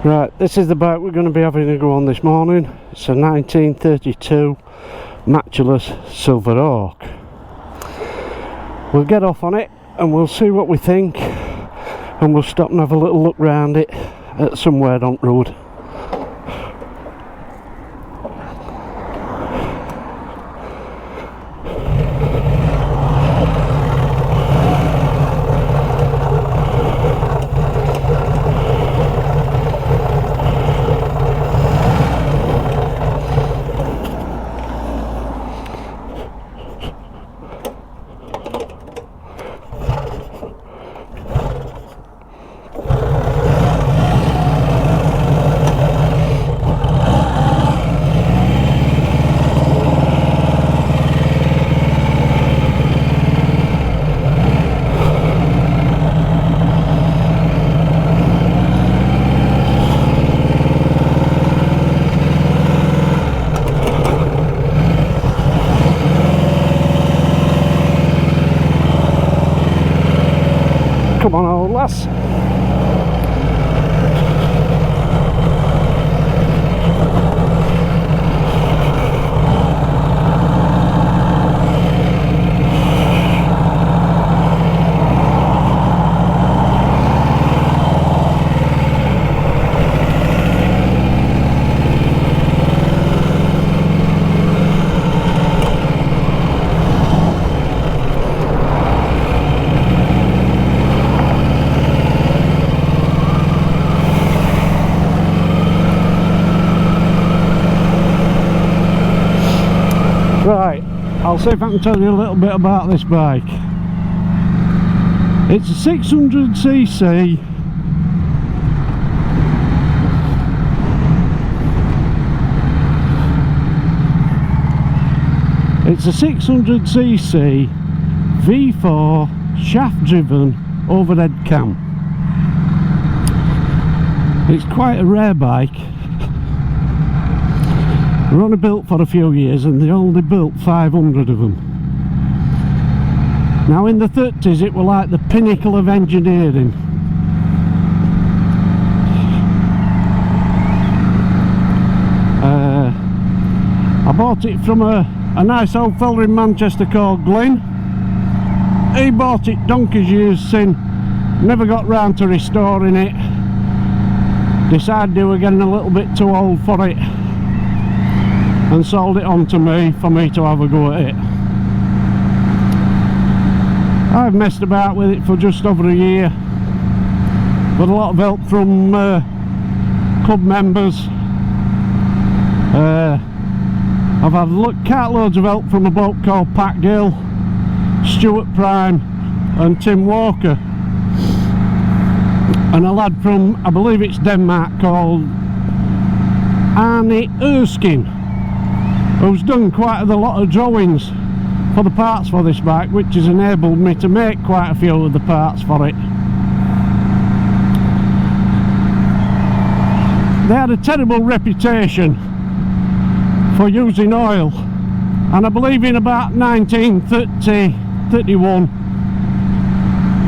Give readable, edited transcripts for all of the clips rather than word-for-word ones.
Right, this is the bike we're going to be having a go on this morning. It's a 1932 Matchless Silver Oak. We'll get off on it and we'll see what we think, and we'll stop and have a little look round it at somewhere on the road. Come on, old lass. Right, I'll see if I can tell you a little bit about this bike. It's a 600cc V4 shaft driven overhead cam. It's quite a rare bike. They're only built for a few years and they only built 500 of them. Now in the 30s it was like the pinnacle of engineering. I bought it from a nice old fella in Manchester called Glyn. He bought it donkey's years since, never got round to restoring it. Decided they were getting a little bit too old for it, and sold it on to me for me to have a go at it. I've messed about with it for just over a year, got a lot of help from club members. I've had cartloads of help from a bloke called Pat Gill, Stuart Prime and Tim Walker, and a lad from, I believe it's Denmark, called Arnie Erskine, who's done quite a lot of drawings for the parts for this bike, which has enabled me to make quite a few of the parts for it. They had a terrible reputation for using oil, and I believe in about 1931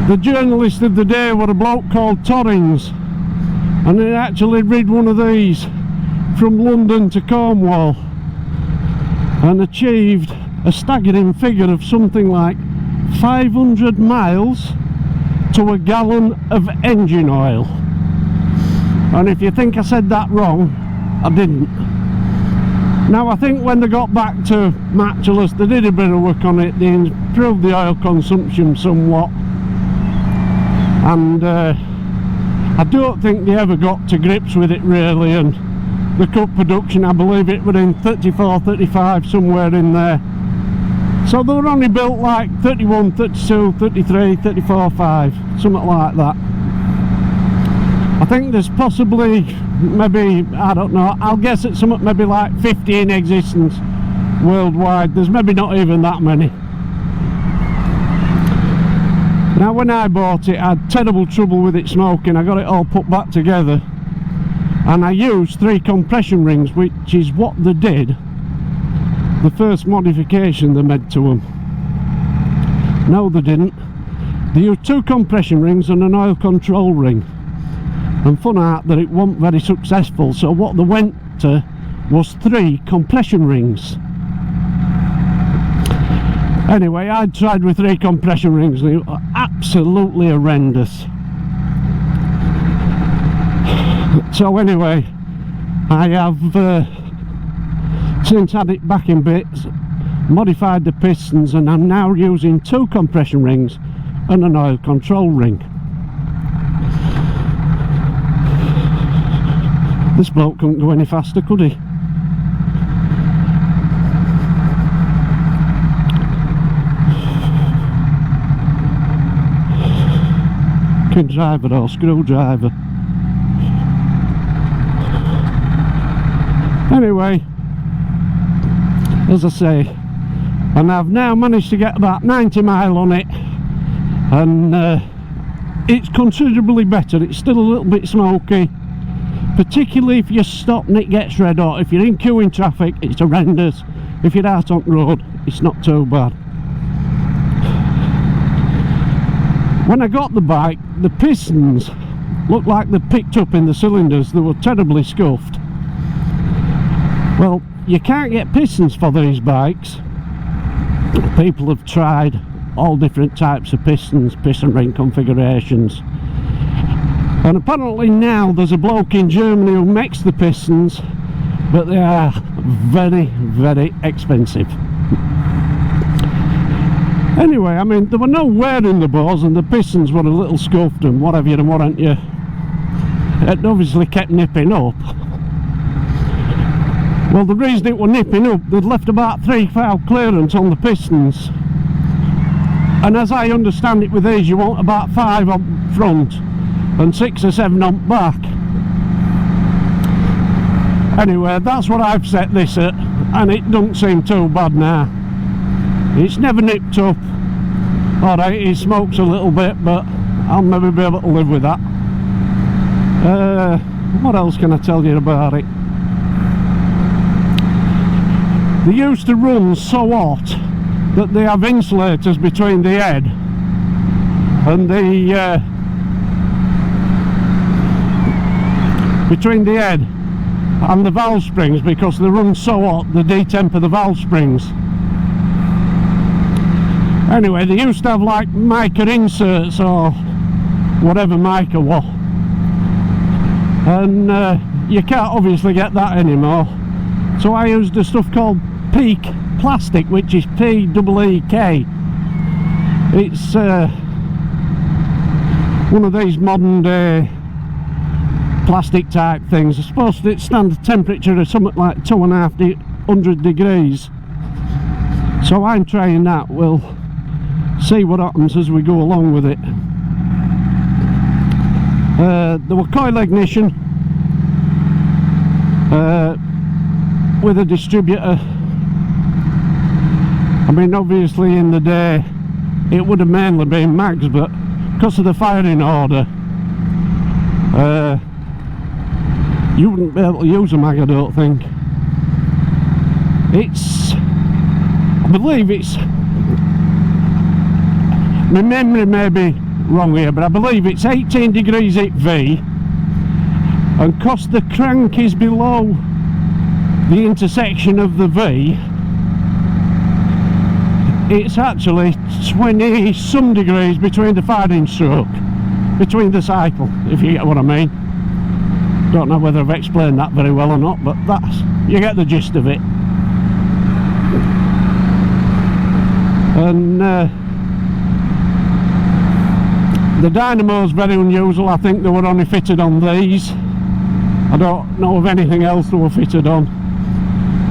the journalist of the day was a bloke called Torrens, and he actually rid one of these from London to Cornwall and achieved a staggering figure of something like 500 miles to a gallon of engine oil. And if you think I said that wrong, I didn't. Now I think when they got back to Matchless they did a bit of work on it, they improved the oil consumption somewhat, and I don't think they ever got to grips with it really, and the cut production, I believe it was in 34, 35, somewhere in there. So they were only built like 31, 32, 33, 34, 5, something like that. I think there's possibly, maybe, I don't know, I'll guess it's something maybe like 50 in existence worldwide. There's maybe not even that many. Now when I bought it I had terrible trouble with it smoking. I got it all put back together and I used 3 compression rings, which is what they did, the first modification they made to them. No, they didn't. They used 2 compression rings and an oil control ring. and found out that it wasn't very successful, so what they went to was 3 compression rings. Anyway, I tried with 3 compression rings and it was absolutely horrendous. So anyway, I have since had it back in bits, modified the pistons, and I'm now using 2 compression rings and an oil control ring. This bloke couldn't go any faster, could he? Driver or screwdriver. Anyway, as I say, and I've now managed to get about 90 mile on it, and it's considerably better. It's still a little bit smoky, particularly if you stop and it gets red hot. If you're in queuing traffic, it's horrendous. If you're out on the road, it's not too bad. When I got the bike, the pistons looked like they picked up in the cylinders. They were terribly scuffed. Well, you can't get pistons for these bikes. People have tried all different types of pistons, piston ring configurations, and apparently now there's a bloke in Germany who makes the pistons, but they are very, very expensive. Anyway, I mean, there were no wear in the bores and the pistons were a little scuffed and what have you and what haven't you. It obviously kept nipping up. Well, the reason it was nipping up, they'd left about 3 foul clearance on the pistons, and as I understand it with these, you want about 5 on front and 6 or 7 on back. Anyway, that's what I've set this at, and it doesn't seem too bad now. It's never nipped up. Alright, it smokes a little bit, but I'll maybe be able to live with that. What else can I tell you about it? They used to run so hot that they have insulators between the head and the valve springs, because they run so hot they detemper the valve springs. Anyway, they used to have like mica inserts or whatever mica was, and you can't obviously get that anymore, so I used a stuff called Peak plastic, which is P-E-E-K. It's one of these modern day plastic type things. It's supposed to stand a temperature of something like 250 degrees, so I'm trying that. We'll see what happens as we go along with it. There were Coil Ignition with a distributor. I mean, obviously in the day it would have mainly been mags, but because of the firing order, you wouldn't be able to use a mag, I don't think. I believe it's, my memory may be wrong here, but I believe it's 18 degrees at V, and because the crank is below the intersection of the V, it's actually 20 some degrees between the firing stroke, between the cycle, if you get what I mean. Don't know whether I've explained that very well or not, but that's, you get the gist of it. And the Dynamo's very unusual. I think they were only fitted on these. I don't know of anything else they were fitted on.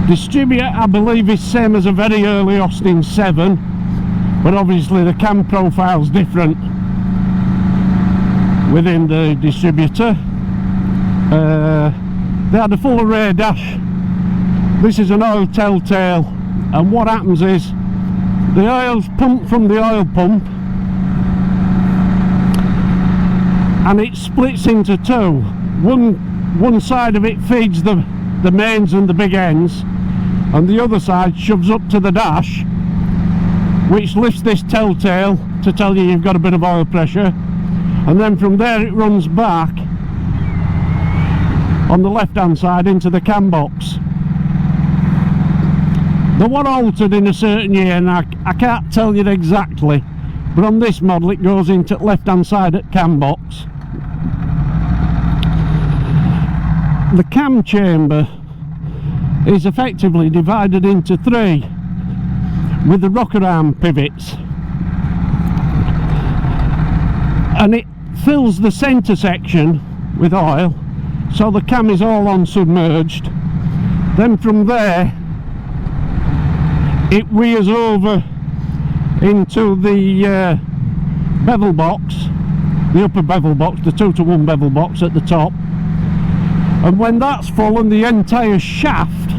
Distributor, I believe, is same as a very early Austin 7, but obviously the cam profile's different within the Distributor. They had a full array dash. This is an oil telltale, and what happens is the oil's pumped from the oil pump and it splits into two. One side of it feeds the mains and the big ends, and the other side shoves up to the dash, which lifts this telltale to tell you you've got a bit of oil pressure, and then from there it runs back on the left hand side into the cam box. They were altered in a certain year, and I can't tell you exactly, but on this model it goes into left hand side at cam box. The cam chamber is effectively divided into three with the rocker arm pivots, and it fills the centre section with oil, so the cam is all on submerged. Then from there it wears over into the bevel box, the upper bevel box, the 2-to-1 bevel box at the top, and when that's full, and the entire shaft,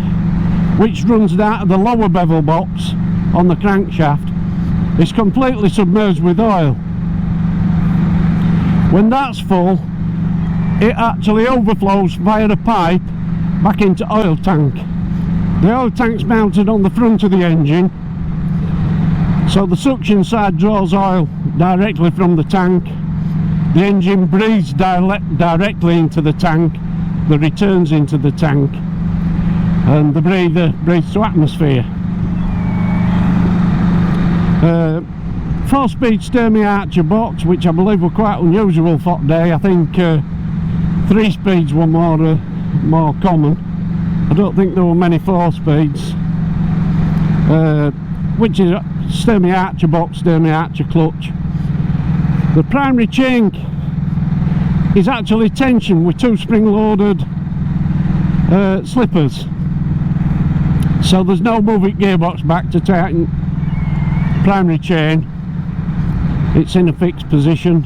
which runs down to the lower bevel box on the crankshaft, is completely submerged with oil. When that's full, it actually overflows via a pipe back into oil tank. The oil tank's mounted on the front of the engine, so the suction side draws oil directly from the tank. The engine breathes directly into the tank, the returns into the tank, and the breather breathes to atmosphere. 4-speed Sturmey Archer box, which I believe were quite unusual for today. I think 3 speeds were more common. I don't think there were many 4 speeds, which is Sturmey Archer box, Sturmey Archer clutch. The primary chain is actually tension with 2 spring loaded slippers, so there's no moving gearbox back to tighten primary chain. It's in a fixed position.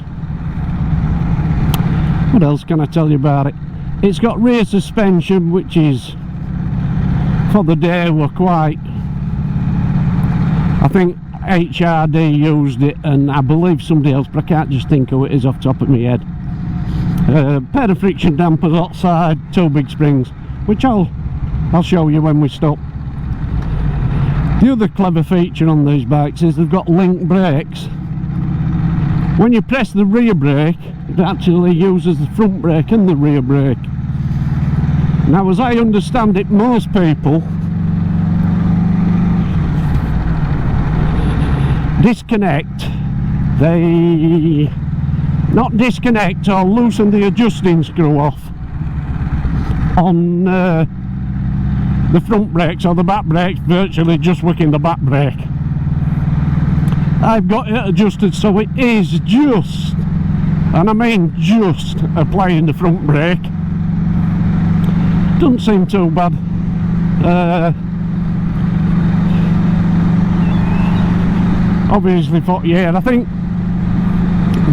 What else can I tell you about it? It's got rear suspension, which is, for the day, were quite, I think HRD used it, and I believe somebody else, but I can't just think who it is off the top of my head. Pair of friction dampers outside, 2 big springs, which I'll show you when we stop. The other clever feature on these bikes is they've got link brakes. When you press the rear brake, it actually uses the front brake and the rear brake. Now, as I understand it, most people disconnect, they not disconnect or loosen the adjusting screw off on the front brakes, or the back brakes virtually just working the back brake. I've got it adjusted so it is just, and I mean just, applying the front brake. Doesn't seem too bad. Obviously for year, I think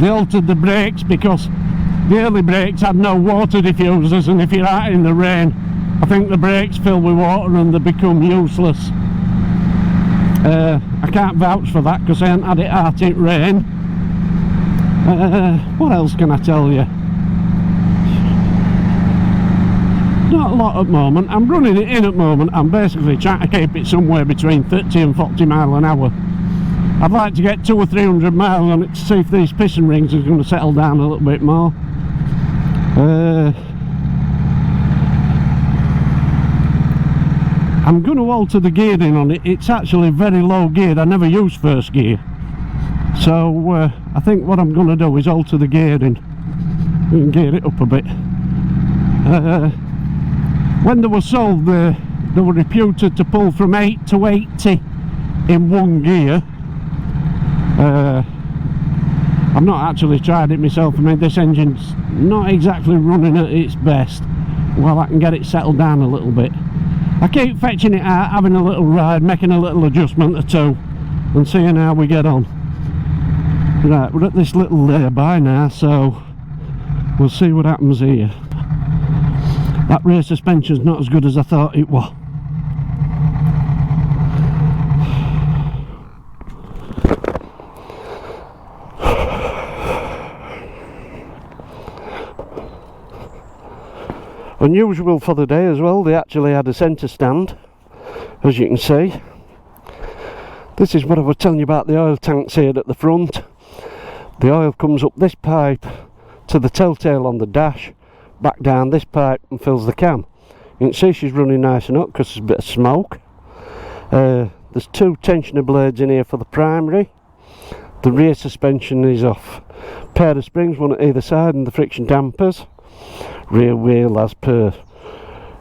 they altered the brakes because the early brakes had no water diffusers, and if you're out in the rain, I think the brakes fill with water and they become useless. I can't vouch for that because I haven't had it out in rain. What else can I tell you? Not a lot at the moment. I'm running it in at the moment. I'm basically trying to keep it somewhere between 30 and 40 mile an hour. I'd like to get 200 or 300 miles on it to see if these piston rings are going to settle down a little bit more. I'm going to alter the gearing on it. It's actually very low geared. I never use first gear, so I think what I'm going to do is alter the gearing and gear it up a bit. When they were sold, they were reputed to pull from 8 to 80 in 1 gear. I've not actually tried it myself. I mean, this engine's not exactly running at its best. Well, I can get it settled down a little bit. I keep fetching it out, having a little ride, making a little adjustment or two, and seeing how we get on. Right, we're at this little lay-by now, so we'll see what happens here. That rear suspension's not as good as I thought it was. Unusual for the day as well, they actually had a centre stand, as you can see. This is what I was telling you about the oil tanks here at the front. The oil comes up this pipe to the telltale on the dash, back down this pipe and fills the cam. You can see she's running nice and up because there's a bit of smoke. There's 2 tensioner blades in here for the primary. The rear suspension is off. Pair of springs, one at either side, and the friction dampers. Rear wheel as per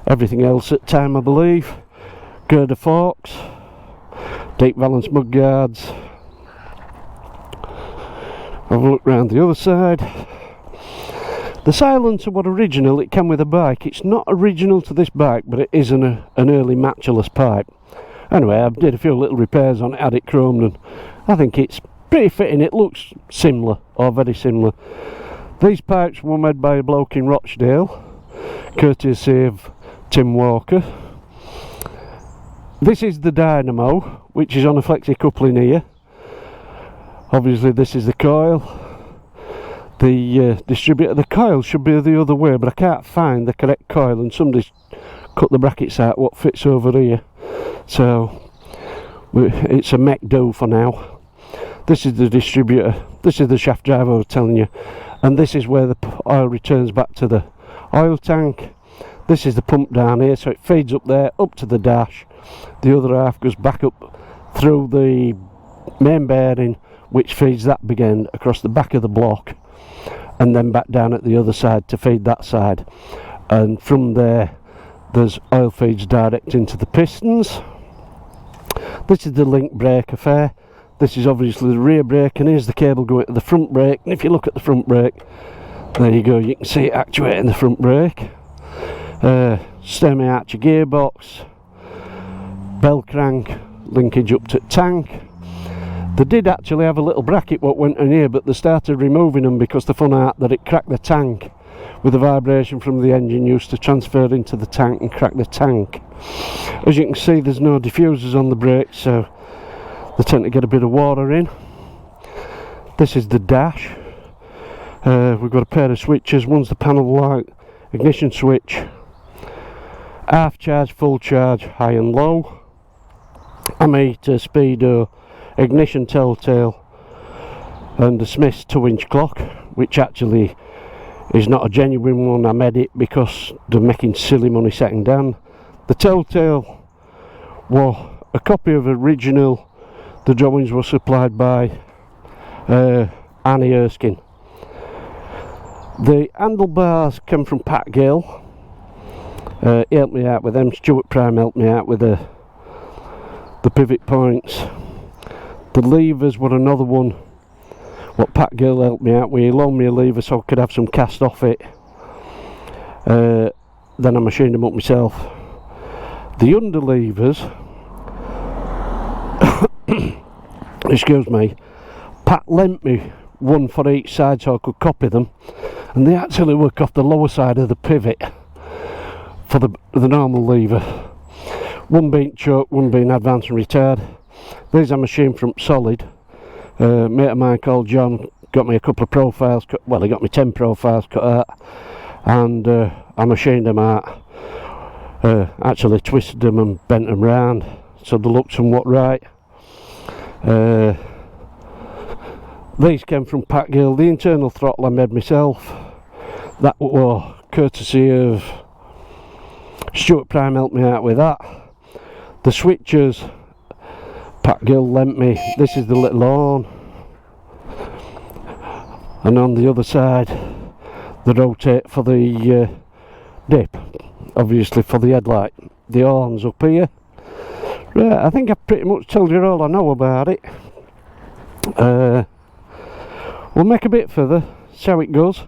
everything else at time, I believe. Girder forks. Deep valance mud guards. Have a look round the other side. The silencer was original, it came with a bike. It's not original to this bike, but it is an early Matchless pipe. Anyway, I did a few little repairs on it, had it chromed, and I think it's pretty fitting. It looks similar, or very similar. These pipes were made by a bloke in Rochdale, courtesy of Tim Walker. This is the Dynamo, which is on a flexi coupling here. Obviously this is the coil. The distributor, the coil should be the other way, but I can't find the correct coil, and somebody's cut the brackets out what fits over here. So it's a mech do for now. This is the distributor, this is the shaft drive I was telling you, and this is where the oil returns back to the oil tank. This is the pump down here, so it feeds up there, up to the dash. The other half goes back up through the main bearing, which feeds that big end across the back of the block, and then back down at the other side to feed that side. And from there there's oil feeds direct into the pistons. This is the link brake affair. This is obviously the rear brake, and here's the cable going to the front brake. And if you look at the front brake, there you go, you can see it actuating the front brake. Semi-archer gearbox, bell crank, linkage up to tank. They did actually have a little bracket what went in here, but they started removing them because they found out that it cracked the tank with the vibration from the engine used to transfer into the tank and crack the tank. As you can see, there's no diffusers on the brakes, so they tend to get a bit of water in. This is the dash. We've got a pair of switches. One's the panel light ignition switch, half charge, full charge, high and low, ammeter, speedo, ignition telltale, and the Smith's 2-inch clock, which actually is not a genuine one. I made it because they're making silly money setting down. The telltale was a copy of original. The drawings were supplied by Annie Erskine. The handlebars came from Pat Gill. He helped me out with them. Stuart Prime helped me out with the pivot points. The levers were another one what Pat Gill helped me out with. He loaned me a lever so I could have some cast off it. Then I machined them up myself. The under levers, excuse me, Pat lent me one for each side so I could copy them, and they actually work off the lower side of the pivot for the normal lever. One being choke, one being advance and retard. These are machined from solid. A mate of mine called John got me a couple of profiles cut, well, he got me 10 profiles cut out, and I machined them out. Actually twisted them and bent them round so they look somewhat right. These came from Pat Gill. The internal throttle I made myself. That was courtesy of Stuart Prime, helped me out with that. The switches Pat Gill lent me. This is the little horn, and on the other side the rotate for the dip, obviously for the headlight. The horns up here. Right, I think I've pretty much told you all I know about it. We'll make a bit further, see how it goes.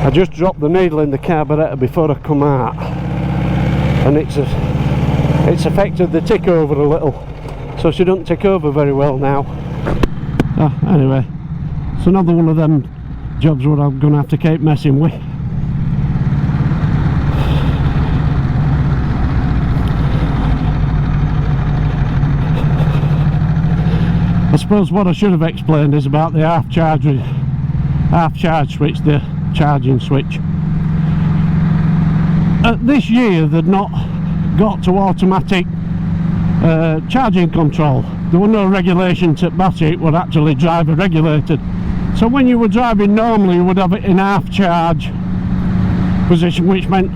I just dropped the needle in the carburettor before I come out, and it's affected the tick over a little, so she doesn't tick over very well now. Anyway, it's another one of them jobs where I'm going to have to keep messing with. I suppose what I should have explained is about the half charge switch, the charging switch. This year they'd not got to automatic charging control. There was no regulation to battery, it was actually driver regulated. So when you were driving normally you would have it in half charge position, which meant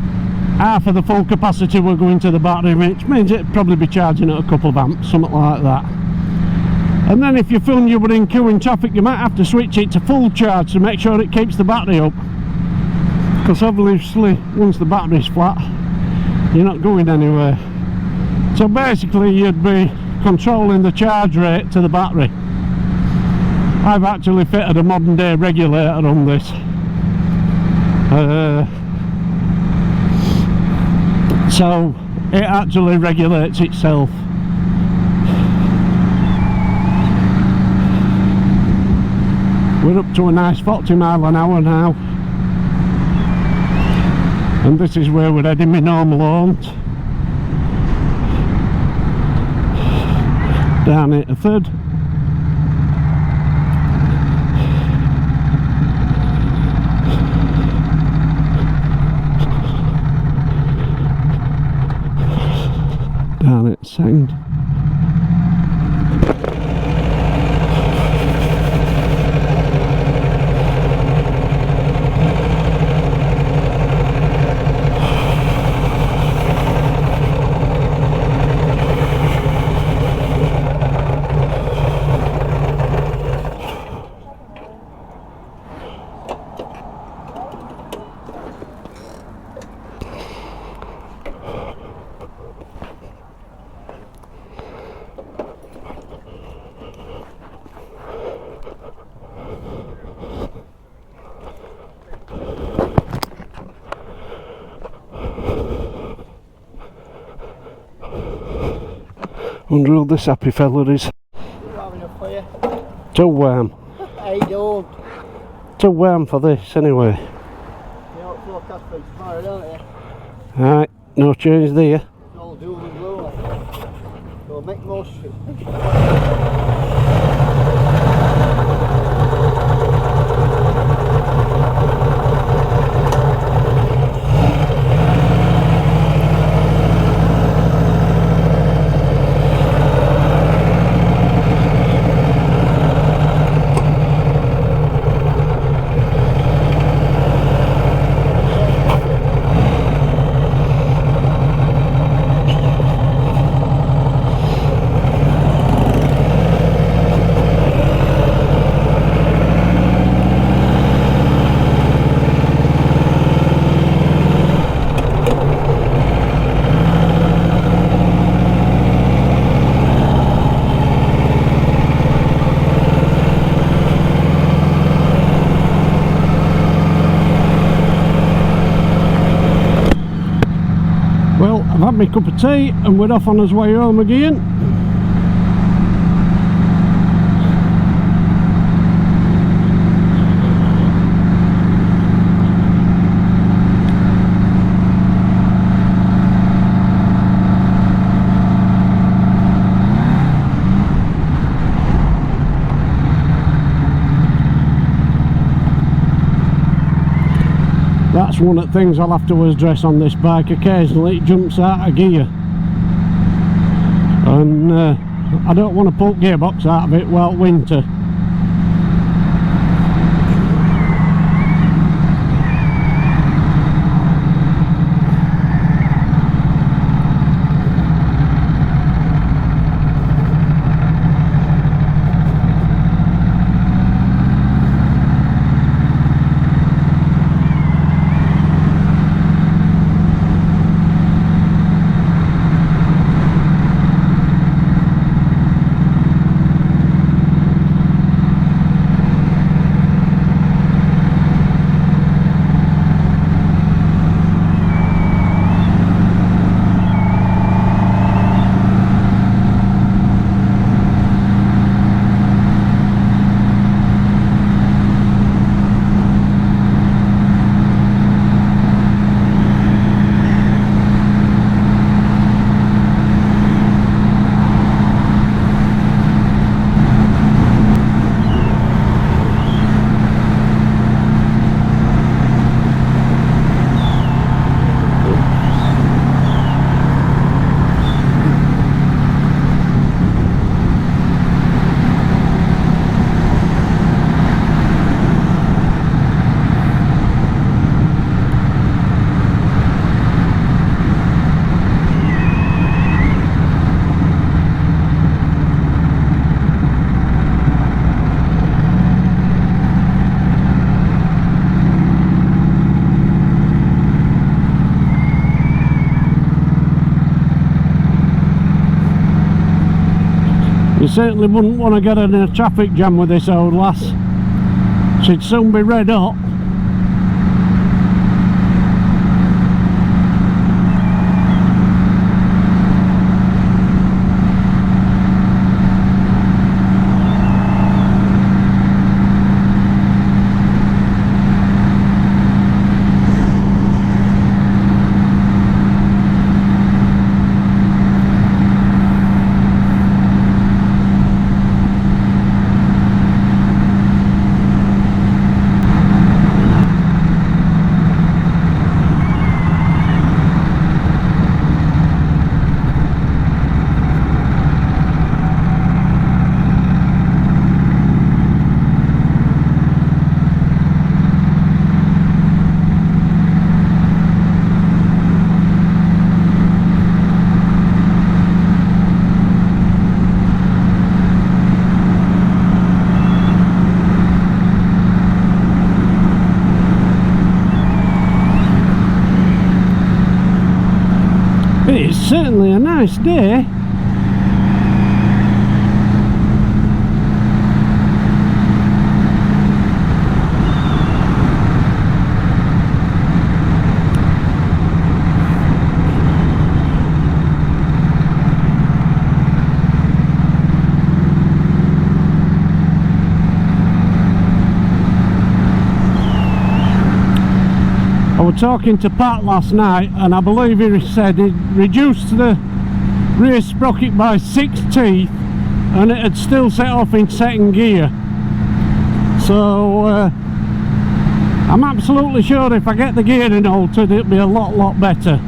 half of the full capacity will go into the battery, which means it'd probably be charging at a couple of amps, something like that. And then if you found you were in queue in traffic, you might have to switch it to full charge to make sure it keeps the battery up, because obviously once the battery's flat you're not going anywhere. So basically you'd be controlling the charge rate to the battery. I've actually fitted a modern day regulator on this, so it actually regulates itself. We're up to a nice 40 mile an hour now, and this is where we're heading my normal haunt, down at a third. Down at second. Wonder who this happy fella is. Too warm. I don't. Too warm for this anyway. You know what forecast for tomorrow, don't you? Right, no change there. It's all doom and gloom. So make most of it. I've had my cup of tea and we're off on his way home again. That's one of the things I'll have to address on this bike. Occasionally it jumps out of gear, and I don't want to pull gearbox out of it while winter. certainly wouldn't want to get in a traffic jam with this old lass. She'd soon be red hot. It's certainly a nice day. I was talking to Pat last night, and I believe he said he'd reduced the rear sprocket by 6 teeth and it had still set off in second gear. So I'm absolutely sure if I get the gearing altered it'll be a lot better.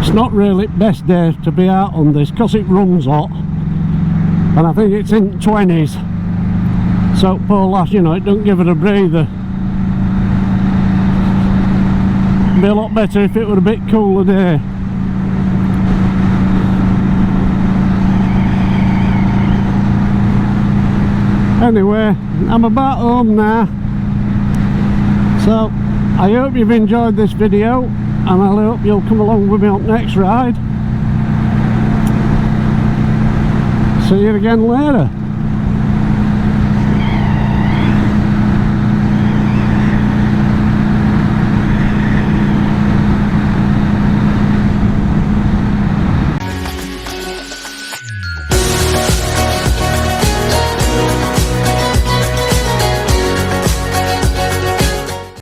It's not really the best day to be out on this because it runs hot, and I think it's in 20s, so poor lass, you know, it don't give it a breather. It'd be a lot better if it were a bit cooler day. Anyway, I'm about home now, so I hope you've enjoyed this video, and I hope you'll come along with me on the next ride. See you again later.